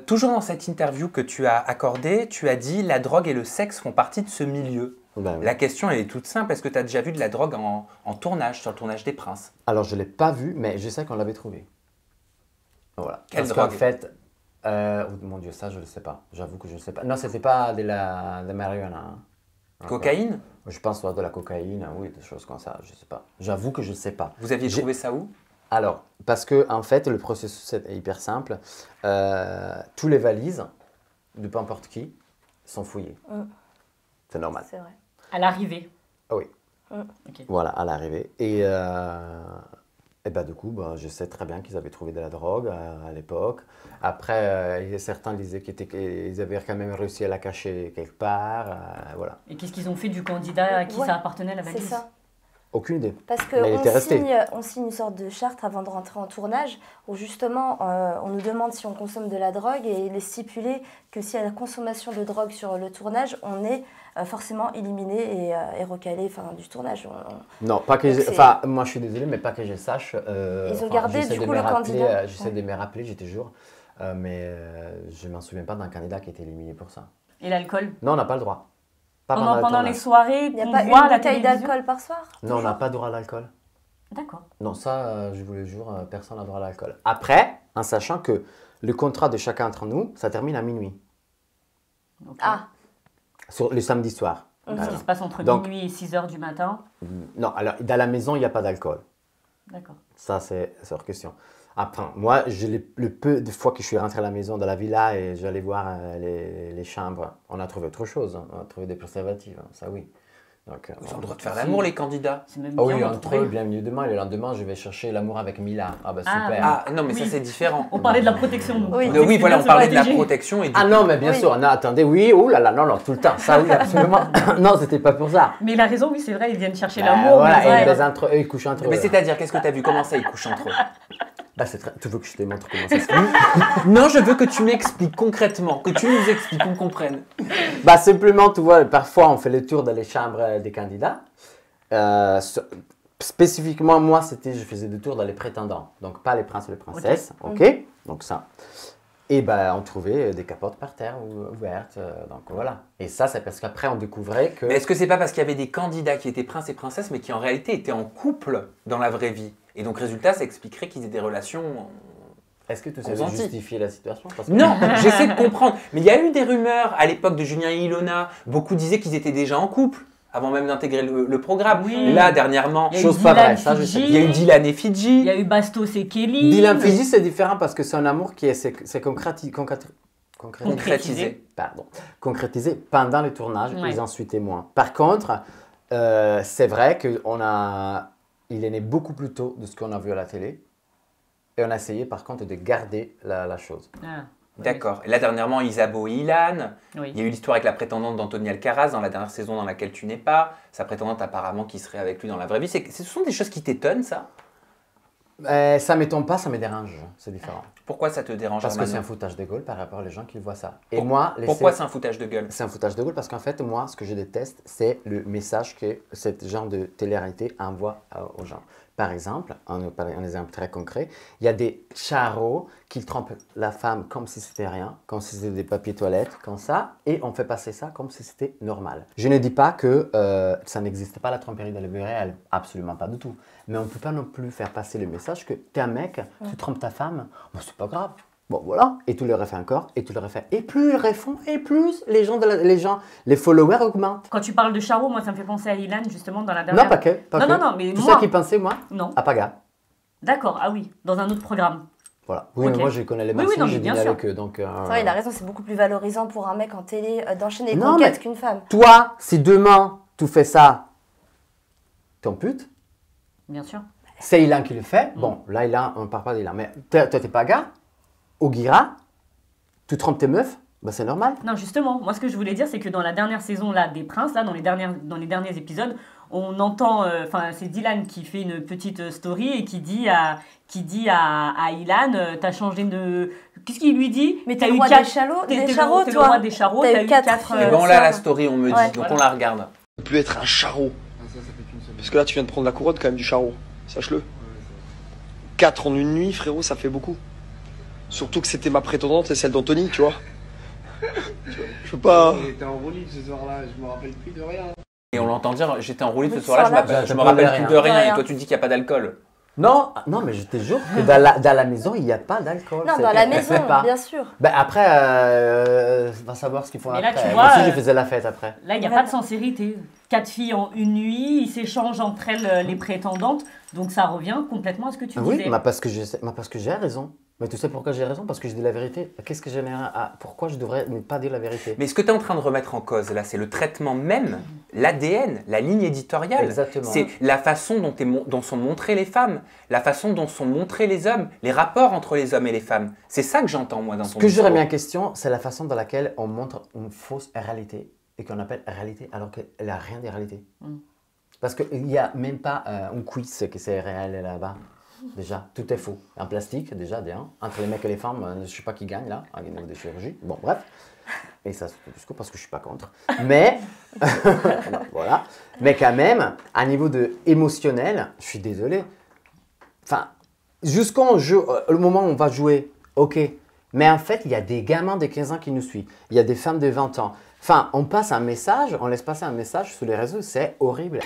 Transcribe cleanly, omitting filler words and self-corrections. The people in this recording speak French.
Toujours dans cette interview que tu as accordée, tu as dit « La drogue et le sexe font partie de ce milieu ». Ben oui. La question, elle est toute simple. Est-ce que tu as déjà vu de la drogue en tournage, sur le tournage des Princes? Alors, je ne l'ai pas vu, mais je sais qu'on l'avait trouvé. Voilà. Quelle Parce drogue? qu'en fait, oh mon Dieu, ça, je ne le sais pas. J'avoue que je ne sais pas. Non, c'était pas de la marijuana. Hein. Cocaïne? Je pense soit de la cocaïne, oui, des choses comme ça, je ne sais pas. J'avoue que je ne sais pas. Vous aviez trouvé ça où? Alors, parce que en fait, le processus est hyper simple. Tous les valises de peu importe qui sont fouillées. C'est normal. C'est vrai. À l'arrivée. Ah oui. Ok. Voilà, à l'arrivée. Et bah, du coup, bah, je sais très bien qu'ils avaient trouvé de la drogue à l'époque. Après, certains disaient qu'ils avaient quand même réussi à la cacher quelque part. Voilà. Et qu'est-ce qu'ils ont fait du candidat à qui Ouais, ça appartenait la C'est valise? ça. Aucune idée. Parce Mais il était resté. on signe une sorte de charte avant de rentrer en tournage où justement on nous demande si on consomme de la drogue et il est stipulé que s'il y a la consommation de drogue sur le tournage, on est forcément éliminé et recalé du tournage. Non, pas que Donc enfin, moi je suis désolé, mais pas que je sache. Ils ont gardé j'essaie du de coup me le rappeler, candidat. J'essaie de me rappeler, j'ai toujours. Mais je ne m'en souviens pas d'un candidat qui a été éliminé pour ça. Et l'alcool? Non, on n'a pas le droit. Pas Pendant le les tournage. soirées, Il n'y a qu'on pas voit à une la bouteille télévision? d'alcool par soir? Non, on n'a pas droit à l'alcool. D'accord. Non, ça, je vous le jure, personne n'a droit à l'alcool. Après, en sachant que le contrat de chacun d'entre nous, ça termine à minuit, Ok. Ah, sur le samedi soir. Ce qui se passe entre Donc- minuit et 6h du matin? Non, alors, dans la maison, il n'y a pas d'alcool. D'accord. Ça, c'est hors question. Après, moi, le peu de fois que je suis rentré à la maison, dans la villa, et j'allais voir les chambres, on a trouvé autre chose. Hein. On a trouvé des préservatifs, hein, ça oui. Donc, Ils ont le droit de faire l'amour, les candidats. C'est même Ah oui, bien entre entouré. eux, bienvenue demain. Et le lendemain, je vais chercher l'amour avec Mila. Ah bah super. Ah non, mais ça Oui. c'est différent. On parlait de la protection, nous. Oui. Oui, voilà, on parlait de la protection. protection et du Ah non, mais bien Oui. sûr. Non, attendez, oui, oh là là, non, non, tout le temps. Ça, oui, absolument. Non, c'était pas pour ça. Mais il a raison, oui, c'est vrai, ils viennent chercher Bah, l'amour. voilà, mais- et ils baisent entre eux, ils couchent entre eux. Mais c'est-à-dire, qu'est-ce que tu as vu? Comment ça, ils couchent entre eux? Bah, c'est très... Tu veux que je te montre comment ça se fait? Non, je veux que tu m'expliques concrètement, que tu nous expliques, qu'on comprenne. Bah, simplement, tu vois, parfois, on fait le tour dans les chambres des candidats. Spécifiquement, moi, je faisais des tours dans les prétendants. Donc, pas les princes et les princesses. OK. Donc, ça. Et ben, on trouvait des capotes par terre ouvertes. Donc, voilà. Et ça, c'est parce qu'après, on découvrait que... Mais est-ce que c'est pas parce qu'il y avait des candidats qui étaient princes et princesses, mais qui en réalité étaient en couple dans la vraie vie? Et donc, résultat, ça expliquerait qu'ils aient des relations... Est-ce que tu sais Consentis. justifier la situation? Parce que- Non, j'essaie de comprendre. Mais il y a eu des rumeurs à l'époque de Julien et Ilona. Beaucoup disaient qu'ils étaient déjà en couple avant même d'intégrer le programme. Oui. Là, dernièrement, Il y a eu Chose pas Dylan vraie, ça, je sais. Fidji, il y a eu Dylan et Il Fidji. y a eu Bastos et Kelly. Dylan Fidji, c'est différent parce que c'est un amour qui c'est Concrétisé. concrétisé pendant le tournage, Ouais. ils en sont témoins. Par contre, c'est vrai qu'il est né beaucoup plus tôt de ce qu'on a vu à la télé. Et on a essayé par contre de garder la chose. Ah, D'accord. Et là, dernièrement, Isabeau et Ilan. oui. Il y a eu l'histoire avec la prétendante d'Anthony Alcaraz dans la dernière saison dans laquelle tu n'es pas. Sa prétendante apparemment qui serait avec lui dans la vraie vie. Ce sont des choses qui t'étonnent, ça? Ça ne m'étonne pas, ça me dérange. C'est différent. Pourquoi ça te dérange, Parce que Armano? c'est un foutage de gueule par rapport aux gens qui voient ça. Et moi, Pourquoi c'est un foutage de gueule? c'est un foutage de gueule parce qu'en fait, moi, ce que je déteste, c'est le message que ce genre de télé-réalité envoie aux gens. Par exemple, un exemple très concret, il y a des charros qui trompent la femme comme si c'était rien, comme si c'était des papiers toilettes, comme ça, et on fait passer ça comme si c'était normal. Je ne dis pas que ça n'existe pas la tromperie dans la vie réelle, absolument pas du tout. Mais on ne peut pas non plus faire passer le message que tu es un mec, tu trompes ta femme, bon, c'est pas grave. Bon, voilà, et tu le refais encore, et tu le refais. Et plus ils refont, et plus les followers augmentent. Quand tu parles de Charo, moi ça me fait penser à Ilan justement dans la dernière. Non, pas que. Non, mais Tu moi. sais qui pensait, moi? Non. À Paga. D'accord, ah oui, dans un autre programme. Voilà. Oui, Ok. mais moi, je connais les Oui, oui, mensonges, non, mais j'ai bien dîné sûr. avec eux. Donc, c'est vrai, il a raison, c'est beaucoup plus valorisant pour un mec en télé d'enchaîner les Non, conquêtes mais- qu'une femme. toi, si demain, tu fais ça, t'es en pute. Bien sûr. C'est Ilan qui le fait. Bon, là, Ilan, on ne parle pas d'Ilan. Mais toi, t'es Paga, Ogira, tu trompes tes meufs, bah, c'est normal. Non, justement, moi ce que je voulais dire, c'est que dans la dernière saison là, des Princes, là, dans les derniers épisodes, on entend, enfin c'est Dylan qui fait une petite story et qui dit à Ilan, t'as changé de... Qu'est-ce qu'il lui dit? Mais T'as t'es le eu roi quatre- des charros, t'es des le charros, t'es le toi. roi des charros, T'as t'as eu eu quatre 4... filles. Et bon, là, la story, on me dit, Ouais. donc on la regarde. Ne plus être un charreau. Parce que là, tu viens de prendre la couronne quand même du charreau. Sache-le. 4 en une nuit, frérot, ça fait beaucoup. Surtout que c'était ma prétendante et celle d'Anthony, tu vois. Je peux pas... T'es en roue libre ce soir-là, je me rappelle plus de rien. Et on l'entend dire, j'étais en roue libre Oui, ce soir-là, ça je va. me rappelle plus de rien. rien. Et toi, tu dis qu'il n'y a pas d'alcool. Non, non, mais je te jure que dans la maison, il n'y a pas d'alcool. Non, C'est- dans la elle maison, fait pas. bien sûr. Ben après, on va savoir ce qu'ils font Mais après. là, tu Moi vois, aussi, je faisais la fête après. Là, il n'y a pas de sincérité. 4 filles en une nuit, ils s'échangent entre elles les prétendantes. Donc ça revient complètement à ce que tu Oui, disais. mais parce que j'ai raison. Mais tu sais pourquoi j'ai raison? Parce que je dis la vérité. Qu'est-ce que pourquoi je devrais ne pas dire la vérité? Mais ce que tu es en train de remettre en cause, là, c'est le traitement même, l'ADN, la ligne éditoriale. Exactement. C'est la façon dont sont montrées les femmes, la façon dont sont montrés les hommes, les rapports entre les hommes et les femmes. C'est ça que j'entends, moi, dans ton Ce que je discours. remets en question, c'est la façon dans laquelle on montre une fausse réalité et qu'on appelle réalité alors qu'elle n'a rien de réalité. Parce qu'il n'y a même pas un quiz que c'est réel là-bas. Déjà, tout est faux. En plastique, déjà, bien. Entre les mecs et les femmes, je ne sais pas qui gagne là, à niveau des chirurgies. Bon, bref. Et ça, c'est tout discours parce que je ne suis pas contre. Mais, voilà. Mais quand même, à niveau de émotionnel, je suis désolé. Enfin, jusqu'au le moment où on va jouer, ok. Mais en fait, il y a des gamins de 15 ans qui nous suivent. Il y a des femmes de 20 ans. Enfin, on passe un message, on laisse passer un message sur les réseaux, c'est horrible.